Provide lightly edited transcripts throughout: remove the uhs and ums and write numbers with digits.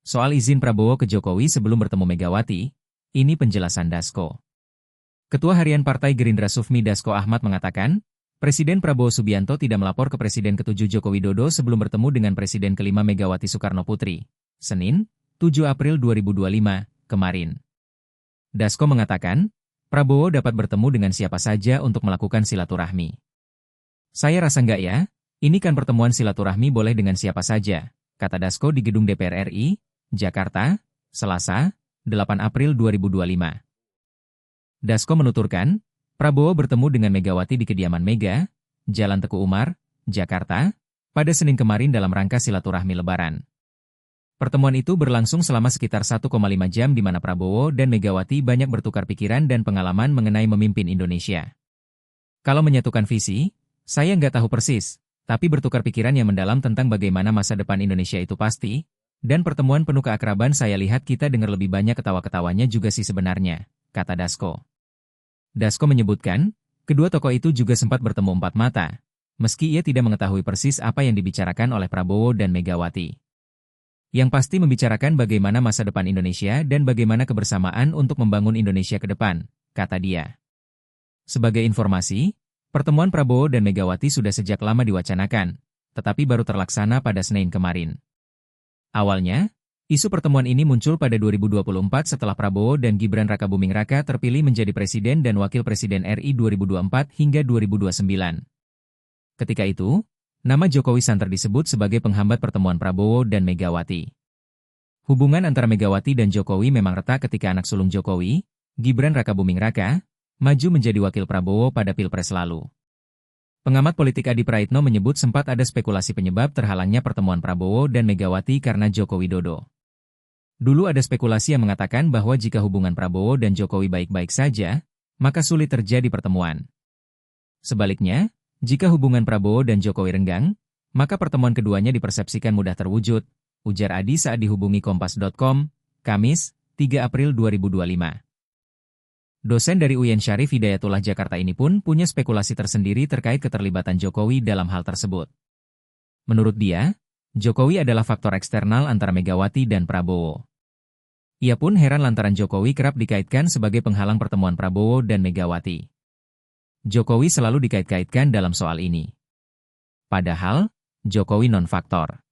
Soal izin Prabowo ke Jokowi sebelum bertemu Megawati, ini penjelasan Dasko. Ketua Harian Partai Gerindra Sufmi Dasko Ahmad mengatakan, Presiden Prabowo Subianto tidak melapor ke Presiden ke-7 Joko Widodo sebelum bertemu dengan Presiden ke-5 Megawati Soekarno Putri, Senin, 7 April 2025, kemarin. Dasko mengatakan, Prabowo dapat bertemu dengan siapa saja untuk melakukan silaturahmi. Saya rasa enggak ya, ini kan pertemuan silaturahmi boleh dengan siapa saja, kata Dasko di gedung DPR RI, Jakarta, Selasa, 8 April 2025. Dasko menuturkan, Prabowo bertemu dengan Megawati di kediaman Mega, Jalan Teguh Umar, Jakarta, pada Senin kemarin dalam rangka silaturahmi Lebaran. Pertemuan itu berlangsung selama sekitar 1,5 jam di mana Prabowo dan Megawati banyak bertukar pikiran dan pengalaman mengenai memimpin Indonesia. Kalau menyatukan visi, saya nggak tahu persis, tapi bertukar pikiran yang mendalam tentang bagaimana masa depan Indonesia itu pasti, dan pertemuan penuh keakraban saya lihat kita dengar lebih banyak ketawa-ketawanya juga sih sebenarnya, kata Dasko. Dasko menyebutkan, kedua tokoh itu juga sempat bertemu empat mata, meski ia tidak mengetahui persis apa yang dibicarakan oleh Prabowo dan Megawati. Yang pasti membicarakan bagaimana masa depan Indonesia dan bagaimana kebersamaan untuk membangun Indonesia ke depan, kata dia. Sebagai informasi, pertemuan Prabowo dan Megawati sudah sejak lama diwacanakan, tetapi baru terlaksana pada Senin kemarin. Awalnya, isu pertemuan ini muncul pada 2024 setelah Prabowo dan Gibran Rakabuming Raka terpilih menjadi Presiden dan Wakil Presiden RI 2024 hingga 2029. Ketika itu, nama Jokowi santer disebut sebagai penghambat pertemuan Prabowo dan Megawati. Hubungan antara Megawati dan Jokowi memang retak ketika anak sulung Jokowi, Gibran Rakabuming Raka, maju menjadi Wakil Prabowo pada Pilpres lalu. Pengamat politik Adi Praitno menyebut sempat ada spekulasi penyebab terhalangnya pertemuan Prabowo dan Megawati karena Joko Widodo. Dulu ada spekulasi yang mengatakan bahwa jika hubungan Prabowo dan Jokowi baik-baik saja, maka sulit terjadi pertemuan. Sebaliknya, jika hubungan Prabowo dan Jokowi renggang, maka pertemuan keduanya dipersepsikan mudah terwujud, ujar Adi saat dihubungi Kompas.com, Kamis, 3 April 2025. Dosen dari UIN Syarif Hidayatullah Jakarta ini pun punya spekulasi tersendiri terkait keterlibatan Jokowi dalam hal tersebut. Menurut dia, Jokowi adalah faktor eksternal antara Megawati dan Prabowo. Ia pun heran lantaran Jokowi kerap dikaitkan sebagai penghalang pertemuan Prabowo dan Megawati. Jokowi selalu dikait-kaitkan dalam soal ini. Padahal, Jokowi non-faktor.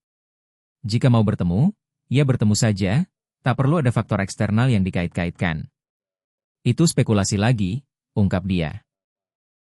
Jika mau bertemu, ya bertemu saja, tak perlu ada faktor eksternal yang dikait-kaitkan. Itu spekulasi lagi, ungkap dia.